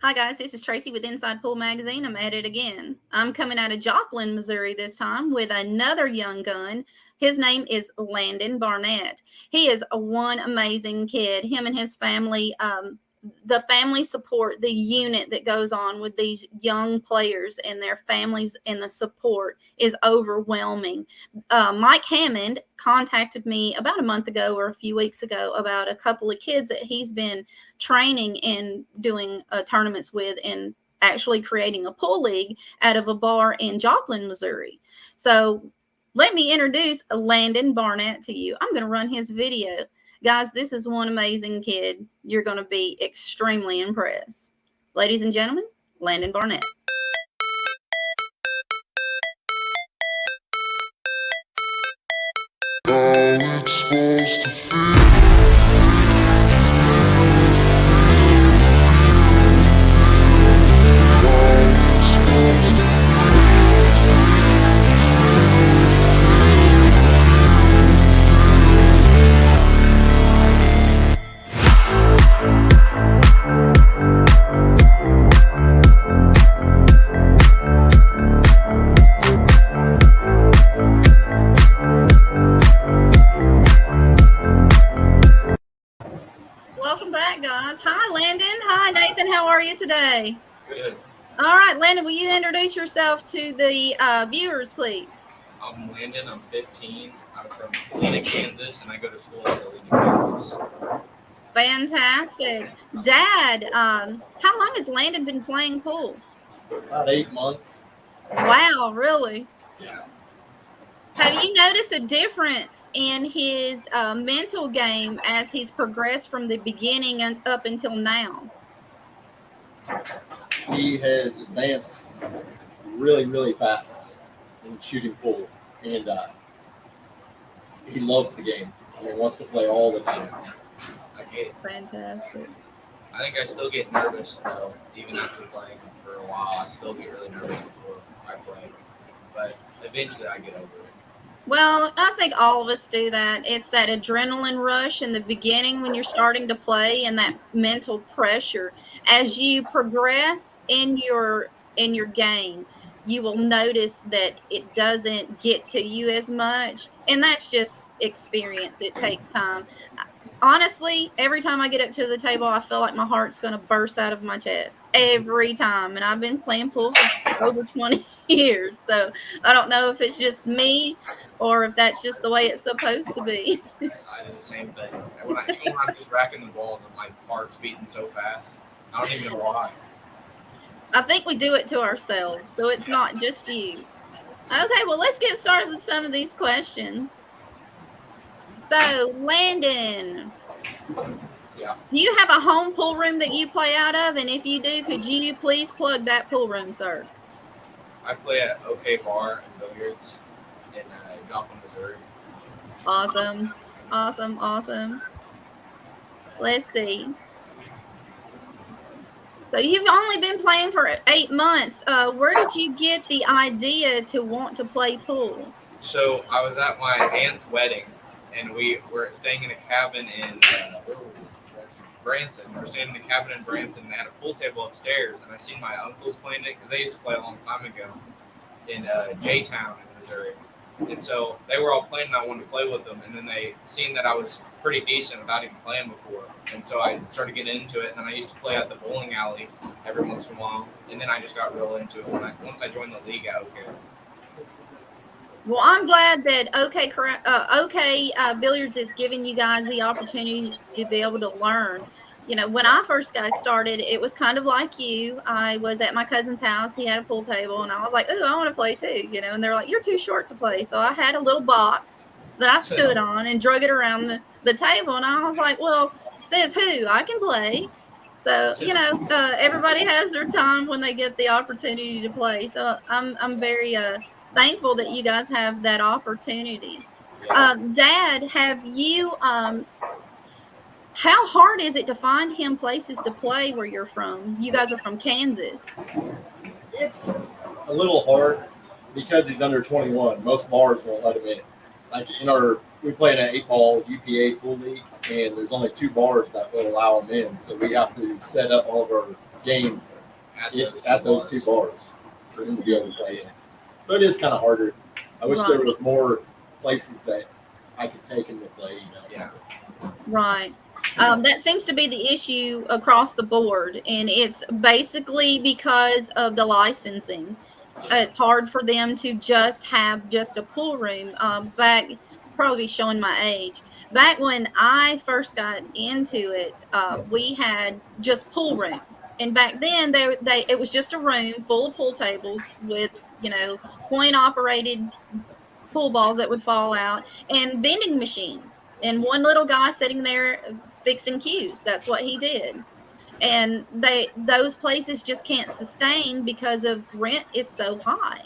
Hi guys, this is Tracy with Inside Pool Magazine. I'm at it again. I'm coming out of Joplin, Missouri this time with another young gun. His name is Landon Barnett. He is one amazing kid. Him and his family, the family support, the unit that goes on with these young players and their families and the support is overwhelming. Mike Hammond contacted me about a month ago or a few weeks ago about a couple of kids that he's been training and doing tournaments with and actually creating a pool league out of a bar in Joplin, Missouri. So let me introduce Landon Barnett to you. I'm going to run his video. Guys, this is one amazing kid. You're going to be extremely impressed. Ladies and gentlemen, Landon Barnett. Welcome back, guys. Hi, Landon. Hi, Nathan. How are you today? Good. All right, Landon, will you introduce yourself to the viewers, please? I'm Landon. I'm 15. I'm from Helena, Kansas, and I go to school in Helena, Kansas. Fantastic. Dad, how long has Landon been playing pool? About 8 months. Wow, really? Yeah. Have you noticed a difference in his mental game as he's progressed from the beginning and up until now? He has advanced really, really fast in shooting pool, and he loves the game. I mean, wants to play all the time. Fantastic. I think I still get nervous though, even after playing for a while. I still get really nervous before I play, but eventually I get over it. Well, I think all of us do that. It's that adrenaline rush in the beginning when you're starting to play and that mental pressure. As you progress in your game, you will notice that it doesn't get to you as much. And that's just experience. It takes time. Honestly, every time I get up to the table, I feel like my heart's going to burst out of my chest every time. And I've been playing pool for over 20 years. So I don't know if it's just me or if that's just the way it's supposed to be. I do the same thing. Even when I'm just racking the balls, my heart's beating so fast. I don't even know why. I think we do it to ourselves. So it's not just you. Okay, well, let's get started with some of these questions. So, Landon, Yeah. do you have a home pool room that you play out of? And if you do, could you please plug that pool room, sir? I play at OK Bar and Billiards in Joplin, Missouri. Awesome. Awesome. Awesome. Let's see. So you've only been playing for 8 months. Where did you get the idea to want to play pool? So I was at my aunt's wedding, and we were staying in a cabin in Branson. We were staying in a cabin in Branson, and they had a pool table upstairs. And I seen my uncles playing it because they used to play a long time ago in J-Town in Missouri. And so they were all playing, and I wanted to play with them. And then they seen that I was pretty decent without even playing before. And so I started getting into it. And then I used to play at the bowling alley every once in a while. And then I just got real into it once I joined the league at OK. Well, I'm glad that OK Billiards is giving you guys the opportunity to be able to learn. You know, when I first got started, it was kind of like you. I was at my cousin's house. He had a pool table, and I was like, "Ooh, I want to play too." You know, and they're like, "You're too short to play." So I had a little box that I stood on and drug it around the table, and I was like, "Well, says who? I can play." So, you know, everybody has their time when they get the opportunity to play. So I'm very thankful that you guys have that opportunity. Dad, have you how hard is it to find him places to play where you're from? You guys are from Kansas. It's a little hard because he's under 21. Most bars won't let him in. Like we play in an 8-ball UPA pool league, and there's only 2 bars that will allow him in. So we have to set up all of our games at at those two bars for him to be able to play in. So it is kind of harder. I wish there Right. was more places that I could take him to play. Yeah. Right. That seems to be the issue across the board, and it's basically because of the licensing. It's hard for them to just have just a pool room. Back, probably showing my age. Back when I first got into it, we had just pool rooms, and back then it was just a room full of pool tables with coin operated pool balls that would fall out and vending machines and one little guy sitting there fixing cues. That's what he did. And those places just can't sustain because of rent is so high.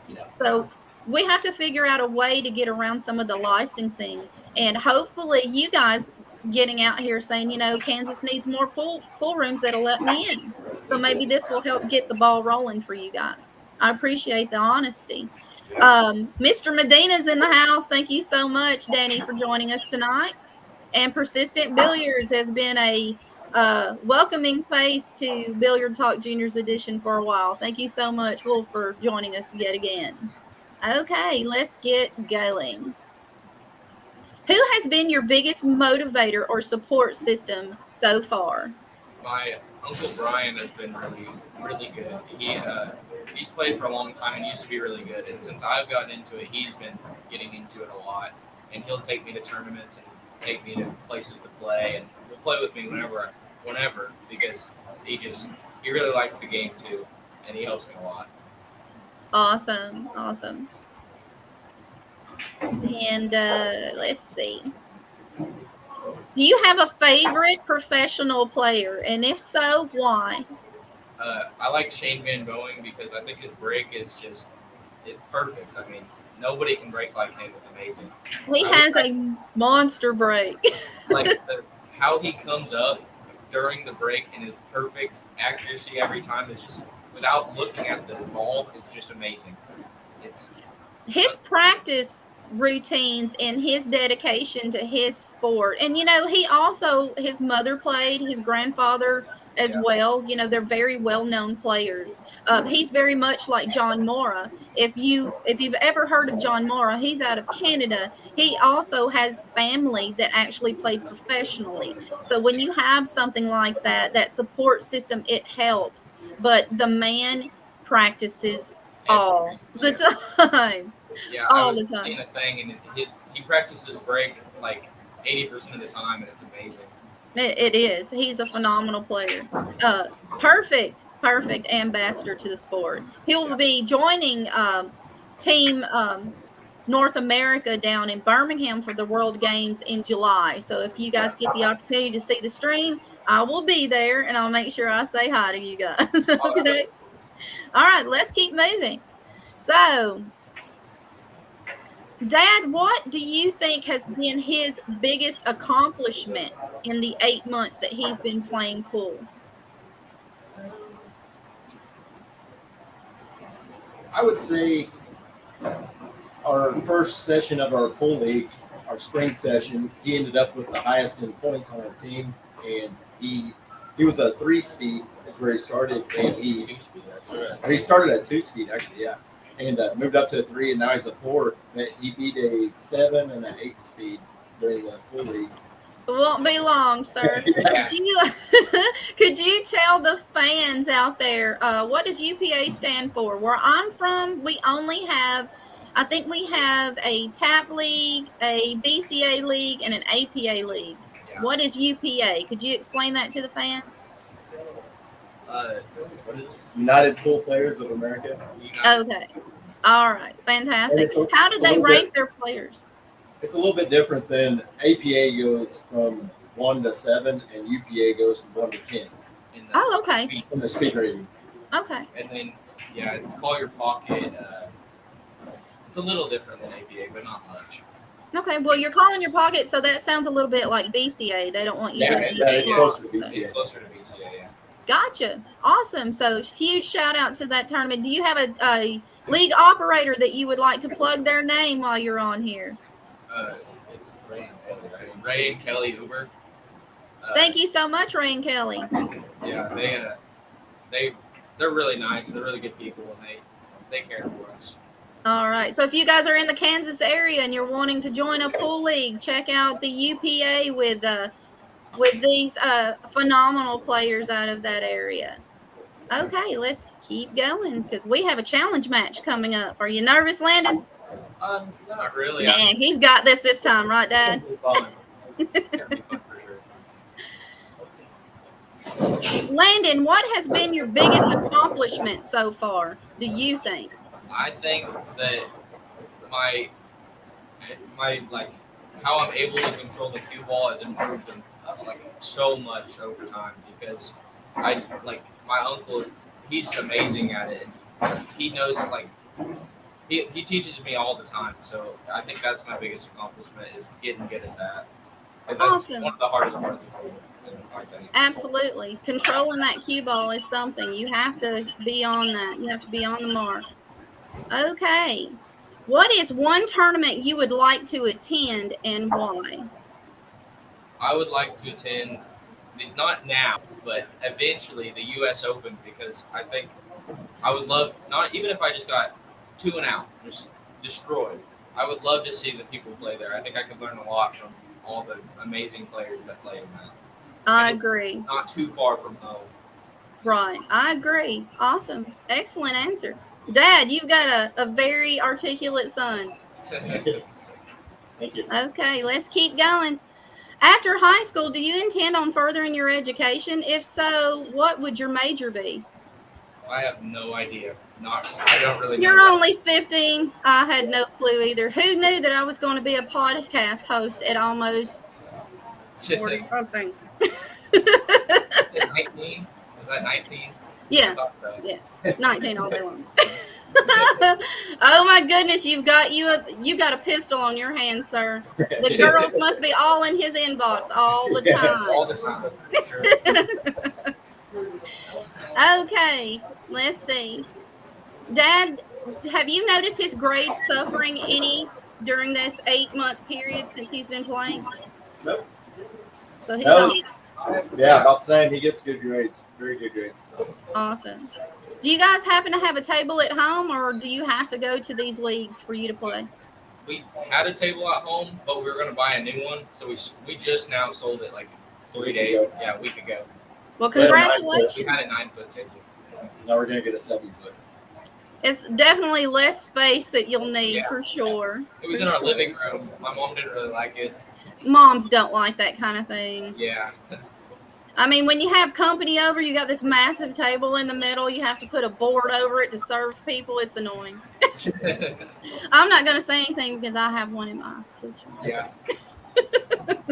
Yeah. So we have to figure out a way to get around some of the licensing, and hopefully you guys getting out here saying, Kansas needs more pool rooms that'll let me in. So maybe this will help get the ball rolling for you guys. I appreciate the honesty. Mr. Medina's in the house. Thank you so much, Danny, for joining us tonight. And Persistent Billiards has been a welcoming face to Billiard Talk Juniors Edition for a while. Thank you so much, Wolf, for joining us yet again. Okay, let's get going. Who has been your biggest motivator or support system so far? My uncle Brian has been really, really good. He's played for a long time and used to be really good. And since I've gotten into it, he's been getting into it a lot. And he'll take me to tournaments and take me to places to play, and he'll play with me whenever, because he really likes the game too, and he helps me a lot. Awesome. And let's see. Do you have a favorite professional player? And if so, why? I like Shane Van Boeing because I think his break is it's perfect. I mean, nobody can break like him. It's amazing. He has a monster break. Like how he comes up during the break and his perfect accuracy every time is just, without looking at the ball, is just amazing. It's his practice routines and his dedication to his sport. And he also, his mother played, his grandfather as well. They're very well-known players. He's very much like John Mora. If you've ever heard of John Mora, he's out of Canada. He also has family that actually played professionally. So when you have something like that support system, it helps. But the man practices all the time. Yeah, all the I've time. seen a thing, and he practices break like 80% of the time, and it's amazing. It is. He's a phenomenal player. Perfect ambassador to the sport. He will be joining Team North America down in Birmingham for the World Games in July. So if you guys get the opportunity to see the stream, I will be there, and I'll make sure I say hi to you guys. Okay. All right, let's keep moving. So, Dad, what do you think has been his biggest accomplishment in the 8 months that he's been playing pool? I would say our first session of our pool league, our spring session, he ended up with the highest in points on our team, and he was a 3-speed. That's where he started, and he started at 2-speed actually, yeah. And moved up to a 3, and now he's a 4. He beat a 7 and an 8-speed during the pool league. It won't be long, sir. Yeah. Could you tell the fans out there what does UPA stand for? Where I'm from, we only have, I think we have a TAP league, a BCA league, and an APA league. Yeah. What is UPA? Could you explain that to the fans? What is it? United Pool Players of America. Okay. All right. Fantastic. How do they rank their players? It's a little bit different than APA goes from 1 to 7, and UPA goes from 1 to 10. Oh, okay. In the speed ratings. Okay. And then, it's Call Your Pocket. It's a little different than APA, but not much. Okay. Well, you're calling your pocket, so that sounds a little bit like BCA. They don't want you to it's closer to BCA. It's closer to BCA, yeah. Gotcha. Awesome. So huge shout out to that tournament. Do you have a league operator that you would like to plug their name while you're on here? It's Ray and Kelly Uber. Thank you so much, Ray and Kelly. Yeah, they're really nice. They're really good people, and they care for us. All right. So if you guys are in the Kansas area and you're wanting to join a pool league, check out the UPA with these phenomenal players out of that area. Okay, let's keep going because we have a challenge match coming up. Are you nervous, Landon? Not really. Nah, he's got this time, right, Dad? It's gonna be fun for sure. Landon, what has been your biggest accomplishment so far, do you think? I think that my like how I'm able to control the cue ball has improved like so much over time because I like my uncle. He's amazing at it. He knows like he teaches me all the time. So I think that's my biggest accomplishment is getting good at that. Because that's Awesome. one of the hardest parts of pool, I think. Absolutely. Controlling that cue ball is something. You have to be on that. You have to be on the mark. Okay. What is one tournament you would like to attend and why? I would like to attend, not now, but eventually the U.S. Open because I think I would love, not even if I just got 2 and out, just destroyed. I would love to see the people play there. I think I could learn a lot from all the amazing players that play in that. I And it's agree. not too far from home. Right. I agree. Awesome. Excellent answer. Dad, you've got a very articulate son. Thank you. Okay, let's keep going. After high school, do you intend on furthering your education? If so, what would your major be? I have no idea. I don't really know. You're only 15. I had no clue either. Who knew that I was going to be a podcast host at almost 40 something? 19? Was that 19? Yeah. Yeah. 19 all day long. Oh my goodness, you got a pistol on your hand, sir. The girls must be all in his inbox all the time. All the time. Sure. Okay, let's see. Dad, have you noticed his grades suffering any during this 8-month period since he's been playing? Nope. So he's No. on. Yeah, about the same. He gets good grades, very good grades. So. Awesome. Do you guys happen to have a table at home, or do you have to go to these leagues for you to play? We had a table at home, but we were going to buy a new one. So we just now sold it like 3 days. Yeah, a week ago. Well, We congratulations. had a 9-foot table. Now we're gonna get a 7-foot. It's definitely less space that you'll need Yeah. for sure. It was in our living room. My mom didn't really like it. Moms don't like that kind of thing. Yeah. I mean, when you have company over, you got this massive table in the middle. You have to put a board over it to serve people. It's annoying. I'm not going to say anything because I have one in my kitchen. Yeah.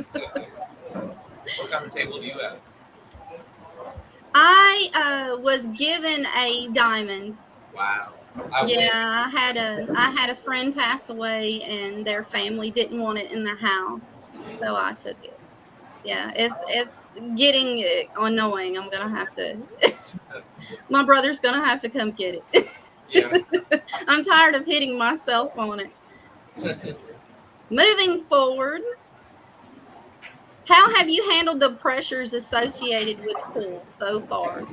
So, what kind of table do you have? I was given a diamond. Wow. Yeah, I had a friend pass away, and their family didn't want it in their house, so I took it. Yeah, it's getting annoying. I'm gonna have to. My brother's gonna have to come get it. Yeah. I'm tired of hitting myself on it. Moving forward, how have you handled the pressures associated with pool so far?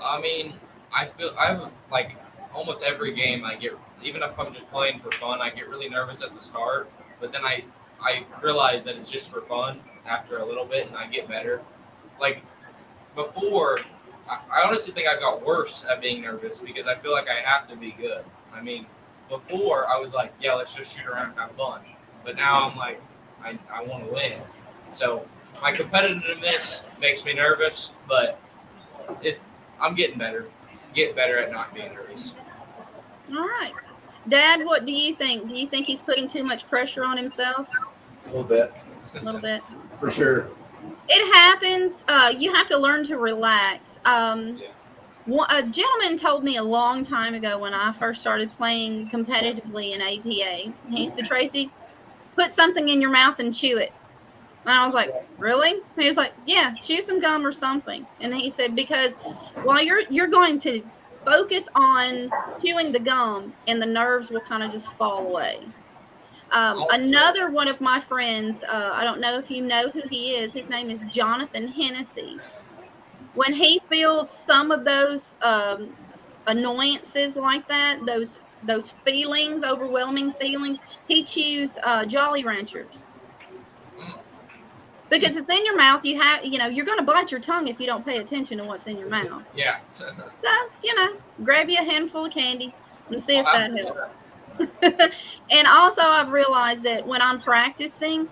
I mean, I feel I'm like almost every game I get, even if I'm just playing for fun, I get really nervous at the start, but then I realize that it's just for fun after a little bit and I get better. Like before, I honestly think I got worse at being nervous because I feel like I have to be good. I mean, before I was like, yeah, let's just shoot around and have fun. But now I'm like, I want to win. So my competitiveness makes me nervous, but I'm getting better. Get better at not being nervous. All right. Dad, what do you think? Do you think he's putting too much pressure on himself? A little bit, A little bit. for sure. It happens. You have to learn to relax. A gentleman told me a long time ago when I first started playing competitively in APA. He said, Tracy, put something in your mouth and chew it. And I was like, really? He was like, yeah, chew some gum or something. And he said, because while you're going to focus on chewing the gum and the nerves will kind of just fall away. Another one of my friends, I don't know if you know who he is. His name is Jonathan Hennessy. when he feels some of those annoyances like that, those feelings, overwhelming feelings, he chews Jolly Ranchers because it's in your mouth. You're going to bite your tongue if you don't pay attention to what's in your mouth. Yeah. So grab you a handful of candy and see if I'll that have to do helps. And also, I've realized that when I'm practicing,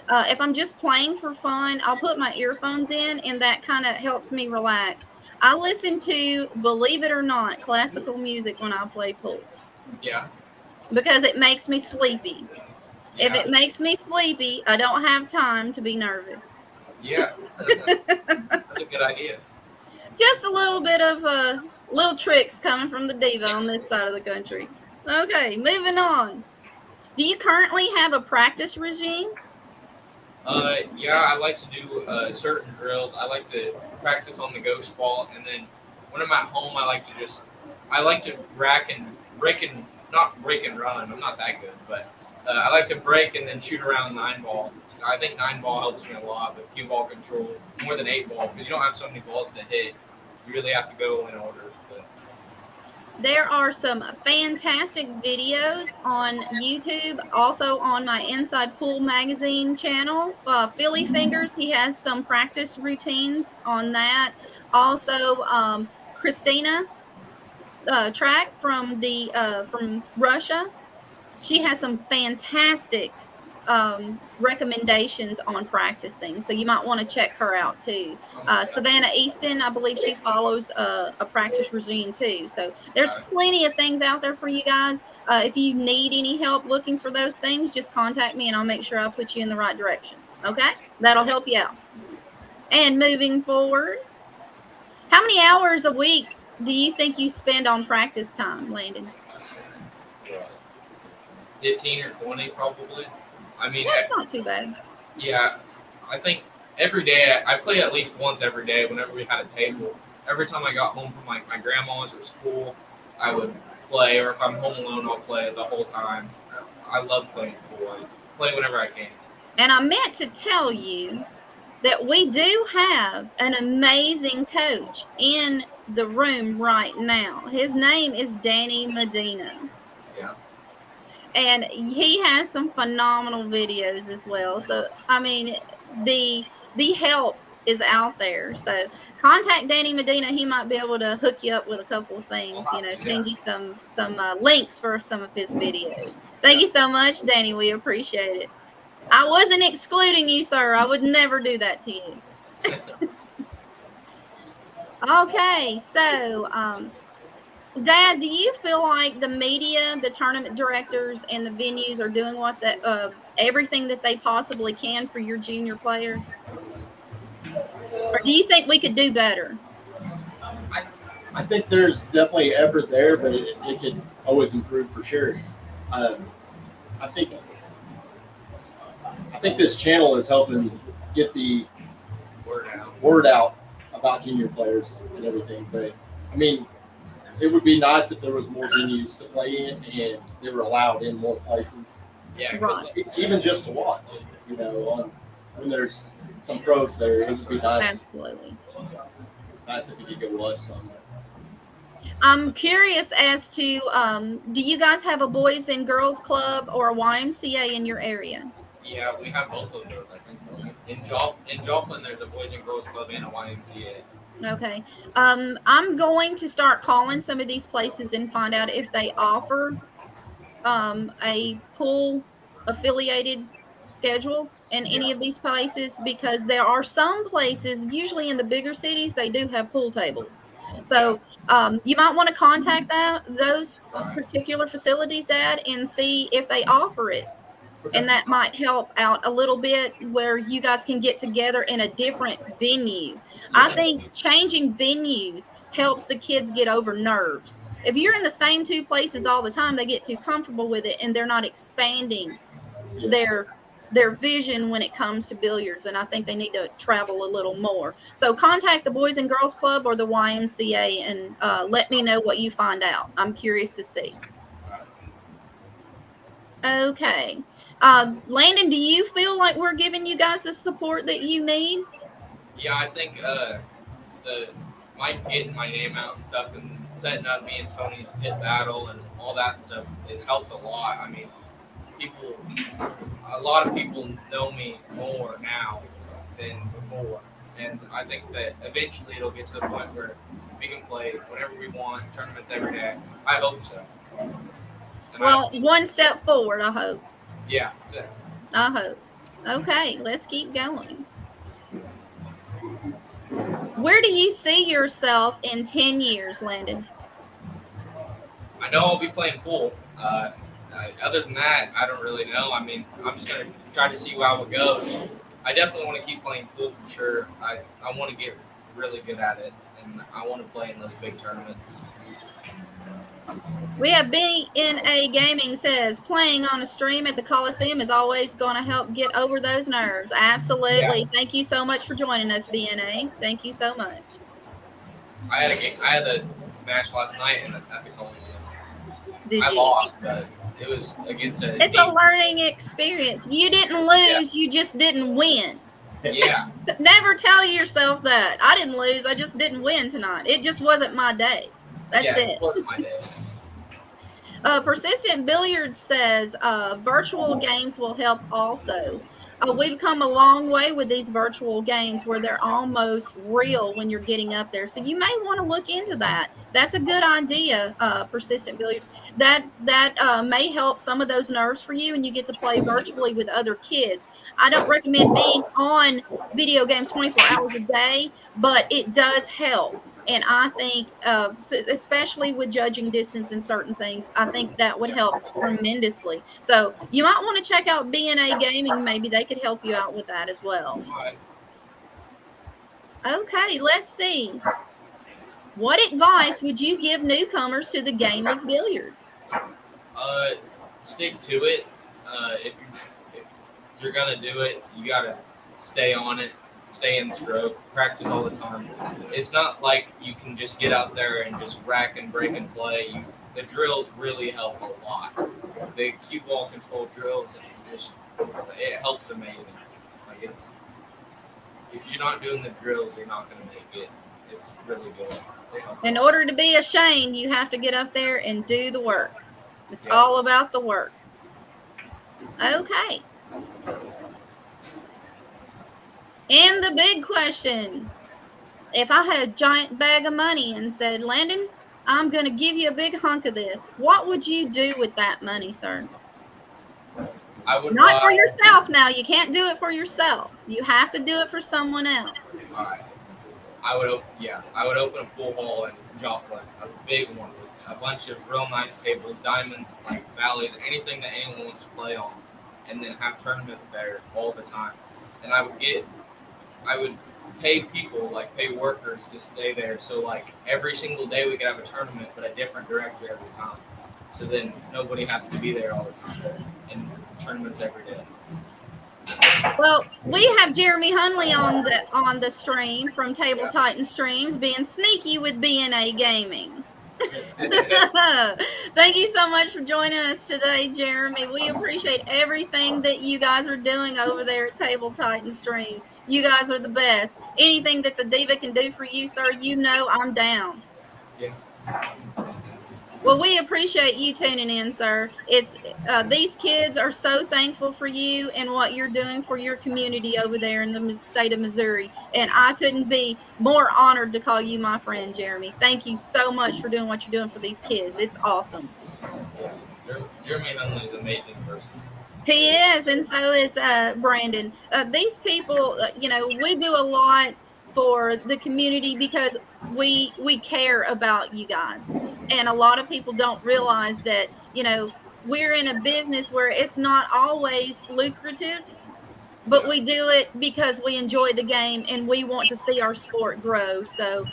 if I'm just playing for fun, I'll put my earphones in, and that kind of helps me relax. I listen to, believe it or not, classical music when I play pool Yeah. because it makes me sleepy. If Yeah. it makes me sleepy, I don't have time to be nervous. Yeah. That's a good idea. Just a little bit of little tricks coming from the diva on this side of the country. Okay, moving on. Do you currently have a practice regime? Yeah, I like to do certain drills. I like to practice on the ghost ball, and then when I'm at home, I like to rack and break and not break and run. I'm not that good, but I like to break and then shoot around 9 ball. I think 9 ball helps me a lot with cue ball control more than 8 ball because you don't have so many balls to hit. You really have to go in order. But There are some fantastic videos on YouTube, also on my Inside Pool Magazine channel. Philly Fingers, he has some practice routines on that. Also, Christina Track from Russia, she has some fantastic recommendations on practicing, so you might want to check her out too. Savannah Easton, I believe she follows a practice regime too, so there's plenty of things out there for you guys. If you need any help looking for those things, just contact me and I'll make sure I put you in the right direction. Okay, that'll help you out. And moving forward, how many hours a week do you think you spend on practice time, Landon? 15 or 20 probably. I mean, That's not too bad. yeah, I think every day I play at least once every day. Whenever we had a table, every time I got home from like my grandma's or school, I would play. Or if I'm home alone, I'll play the whole time. I love playing pool. I play whenever I can. And I meant to tell you that we do have an amazing coach in the room right now. His name is Danny Medina. Yeah. And he has some phenomenal videos as well. So I mean, the help is out there. So contact Danny Medina. He might be able to hook you up with a couple of things. Send you some links for some of his videos. Thank you so much, Danny. We appreciate it. I wasn't excluding you, sir. I would never do that to you. Okay, so Dad, do you feel like the media, the tournament directors, and the venues are doing everything that they possibly can for your junior players? Or do you think we could do better? I think there's definitely effort there, but it could always improve for sure. I think this channel is helping get the word out about junior players and everything. But I mean, it would be nice if there was more venues to play in and they were allowed in more places. Yeah, right. Even just to watch, when there's some pros there, it would be nice. Absolutely. Nice if you could go watch some. I'm curious as to, do you guys have a Boys and Girls Club or a YMCA in your area? Yeah, we have both of those, I think. In Joplin, there's a Boys and Girls Club and a YMCA. Okay. I'm going to start calling some of these places and find out if they offer a pool affiliated schedule in any of these places, because there are some places, usually in the bigger cities, they do have pool tables. So you might want to contact those particular facilities, Dad, and see if they offer it. And that might help out a little bit where you guys can get together in a different venue. I think changing venues helps the kids get over nerves. If you're in the same two places all the time, they get too comfortable with it and they're not expanding their vision when it comes to billiards. And I think they need to travel a little more. So contact the Boys and Girls Club or the YMCA and let me know what you find out. I'm curious to see. Okay. Landon, do you feel like we're giving you guys the support that you need? Yeah, I think getting my name out and stuff, and setting up me and Tony's pit battle and all that stuff has helped a lot. I mean, a lot of people know me more now than before, and I think that eventually it'll get to the point where we can play whenever we want, tournaments every day. I hope so. Well, one step forward, I hope. Yeah, that's it. I hope. Okay, let's keep going. Where do you see yourself in 10 years, Landon? I know I'll be playing pool. Other than that, I don't really know. I mean, I'm just going to try to see how it goes. I definitely want to keep playing pool for sure. I want to get really good at it, and I want to play in those big tournaments. We have BNA Gaming says playing on a stream at the Coliseum is always going to help get over those nerves. Absolutely. Yeah. Thank you so much for joining us, BNA. Thank you so much. I had a match last night at the Coliseum. Did I you? lost, but it was against a It's team. a learning experience. You didn't lose, you just didn't win. Yeah. Never tell yourself that. I didn't lose, I just didn't win tonight. It just wasn't my day. That's it. It wasn't my day. Persistent Billiards says virtual games will help also. We've come a long way with these virtual games where they're almost real when you're getting up there. So you may want to look into that. That's a good idea, Persistent Billiards. That may help some of those nerves for you, and you get to play virtually with other kids. I don't recommend being on video games 24 hours a day, but it does help. And I think, especially with judging distance and certain things, I think that would help tremendously. So you might want to check out BNA Gaming. Maybe they could help you out with that as well. Okay, let's see. What advice would you give newcomers to the game of billiards? Stick to it. If you're gonna do it, you gotta stay on it. Stay in stroke, practice all the time. It's not like you can just get out there and just rack and break and play. The drills really help a lot. The cue ball control drills, it helps amazing. Like if you're not doing the drills, you're not gonna make it. It's really good. In order to be a Shane, you have to get up there and do the work. It's all about the work. Okay. And the big question, if I had a giant bag of money and said, Landon, I'm going to give you a big hunk of this, what would you do with that money, sir? Not for yourself now. You can't do it for yourself. You have to do it for someone else. All right. I would open a pool hall in Joplin, a big one with a bunch of real nice tables, diamonds, like valleys, anything that anyone wants to play on, and then have tournaments there all the time. And I would pay people, pay workers to stay there. So every single day we could have a tournament, but a different director every time. So then nobody has to be there all the time. And tournaments every day. Well, we have Jeremy Hunley on the stream from Table Titan Streams, being sneaky with BNA Gaming. Thank you so much for joining us today, Jeremy. We appreciate everything that you guys are doing over there at Table Titan Streams. You guys are the best. Anything that the Diva can do for you, sir, I'm down. Yeah. Well, we appreciate you tuning in, sir. It's these kids are so thankful for you and what you're doing for your community over there in the state of Missouri. And I couldn't be more honored to call you my friend, Jeremy. Thank you so much for doing what you're doing for these kids. It's awesome. Jeremy Hunley is an amazing person. He is, and so is Brandon. These people, we do a lot for the community because we care about you guys. And a lot of people don't realize that, we're in a business where it's not always lucrative, but we do it because we enjoy the game and we want to see our sport grow. So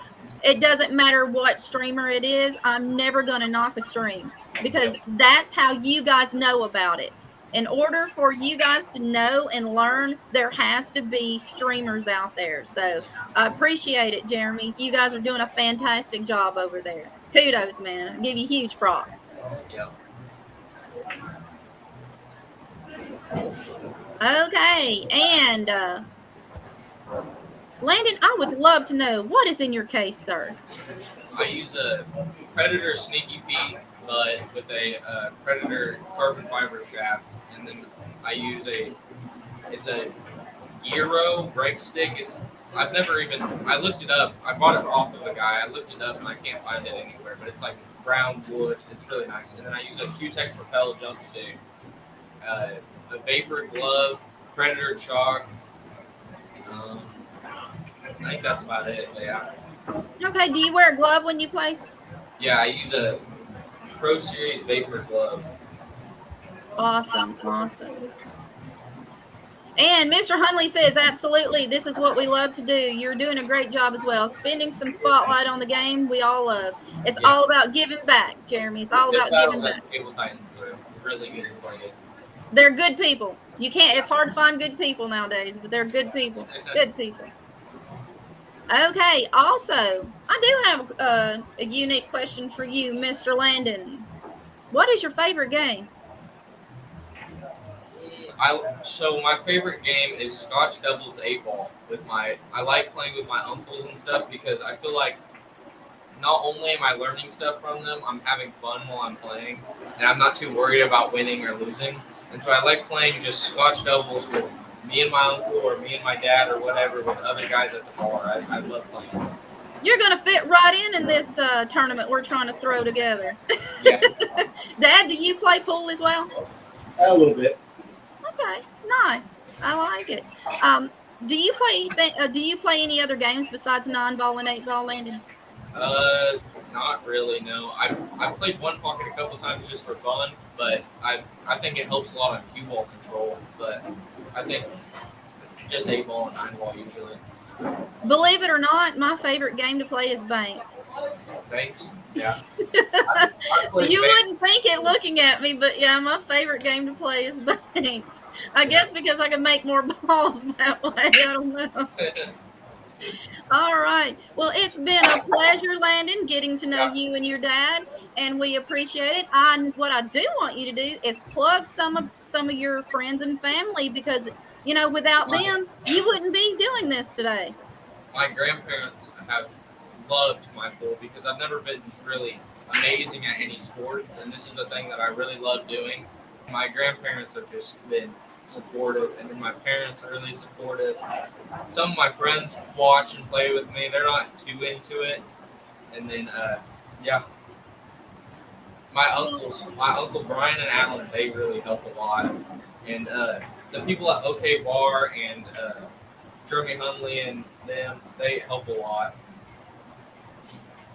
it doesn't matter what streamer it is. I'm never going to knock a stream because that's how you guys know about it. In order for you guys to know and learn, there has to be streamers out there. So I appreciate it, Jeremy. You guys are doing a fantastic job over there. Kudos, man. I give you huge props. Yeah. Okay, and Landon, I would love to know what is in your case, sir. I use a Predator Sneaky Pete, but with a Predator carbon fiber shaft, and then I use it's a Gyro brake stick. I looked it up. I bought it off of a guy. I looked it up and I can't find it anywhere, but it's like brown wood. It's really nice. And then I use a Q-Tech Propel jump stick, a Vapor glove, Predator chalk. Um, I think that's about it. Yeah. Okay, do you wear a glove when you play? Yeah, I use a Pro Series Vapor glove. Awesome. And Mr. Hunley says, absolutely, this is what we love to do. You're doing a great job as well. Spending some spotlight on the game we all love. It's all about giving back, Jeremy. It's all about giving back. Table Titans are really good at playing it. They're good people. It's hard to find good people nowadays, but they're good people. Good people. Okay, also, I do have a unique question for you, Mr. Landon. What is your favorite game? So my favorite game is Scotch Doubles 8-ball I like playing with my uncles and stuff because I feel like not only am I learning stuff from them, I'm having fun while I'm playing, and I'm not too worried about winning or losing. And so I like playing just Scotch Doubles with me and my uncle or me and my dad or whatever with other guys at the bar. I love playing. You're going to fit right in this tournament we're trying to throw together. Yeah. Dad, do you play pool as well? A little bit. Okay, nice. I like it. Do you play any other games besides 9-ball and 8-ball, Landon? Not really. No. I've played one pocket a couple times just for fun, but I think it helps a lot on cue ball control. But I think just 8-ball and 9-ball usually. Believe it or not, my favorite game to play is Banks. Banks? Yeah. You wouldn't think it looking at me, but yeah, my favorite game to play is Banks. I guess because I can make more balls that way. I don't know. All right. Well, it's been a pleasure, Landon, getting to know you and your dad, and we appreciate it. What I do want you to do is plug some of your friends and family because without them, you wouldn't be doing this today. My grandparents have loved my pool because I've never been really amazing at any sports, and this is the thing that I really love doing. My grandparents have just been supportive, and then my parents are really supportive. Some of my friends watch and play with me. They're not too into it. And then, my uncle Brian and Alan, they really help a lot. And the people at OK Bar and Jeremy Hunley and them, they help a lot.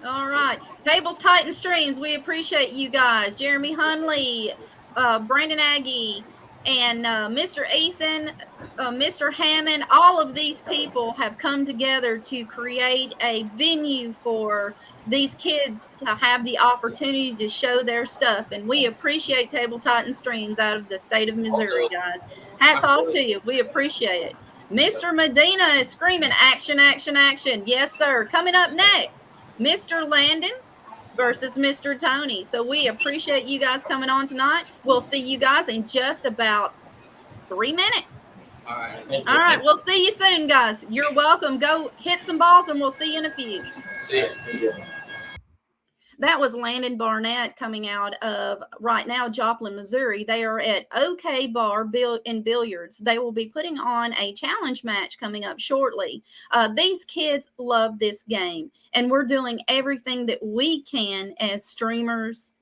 All right. Tables, Titan Streams, we appreciate you guys. Jeremy Hunley, Brandon Aggie, and Mr. Eason, Mr. Harmon, all of these people have come together to create a venue for these kids to have the opportunity to show their stuff. And we appreciate Table Titan Streams out of the state of Missouri, guys. Hats off to you. We appreciate it. Mr. Medina is screaming, action, action, action. Yes, sir. Coming up next, Mr. Landon versus Mr. Tony. So we appreciate you guys coming on tonight. We'll see you guys in just about 3 minutes. All right. All right. We'll see you soon, guys. You're welcome. Go hit some balls, and we'll see you in a few. See you. That was Landon Barnett coming out of right now Joplin, Missouri. They are at OK Bar in Billiards. They will be putting on a challenge match coming up shortly. These kids love this game, and we're doing everything that we can as streamers,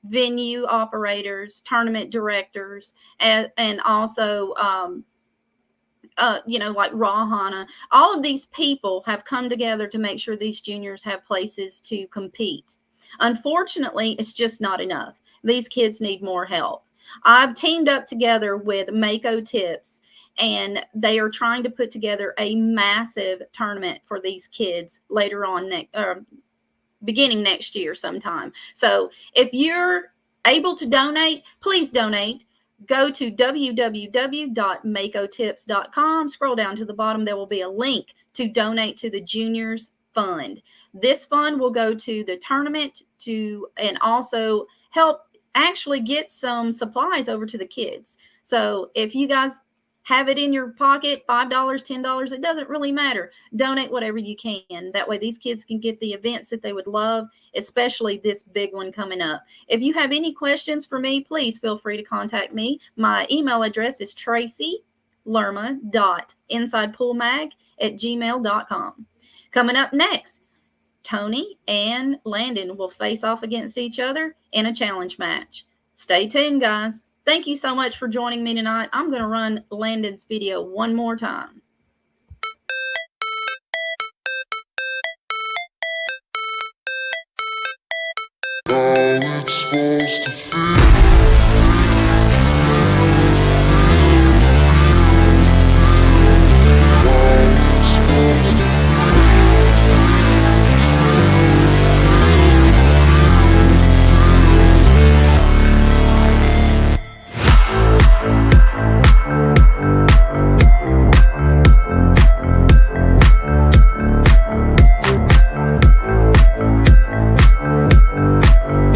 venue operators, tournament directors, and also like Rahana. All of these people have come together to make sure these juniors have places to compete. Unfortunately, it's just not enough. These kids need more help. I've teamed up together with Mako Tips, and they are trying to put together a massive tournament for these kids later on, beginning next year sometime. So if you're able to donate, please donate. Go to www.makotips.com. Scroll down to the bottom. There will be a link to donate to the Juniors Fund. This fund will go to the tournament and also help actually get some supplies over to the kids. So if you guys Have it in your pocket, $5, $10. It doesn't really matter. Donate whatever you can. That way these kids can get the events that they would love, especially this big one coming up. If you have any questions for me, please feel free to contact me. My email address is tracylerma.insidepoolmag@gmail.com. Coming up next, Tony and Landon will face off against each other in a challenge match. Stay tuned, guys. Thank you so much for joining me tonight. I'm going to run Landon's video one more time. How it's supposed to feel.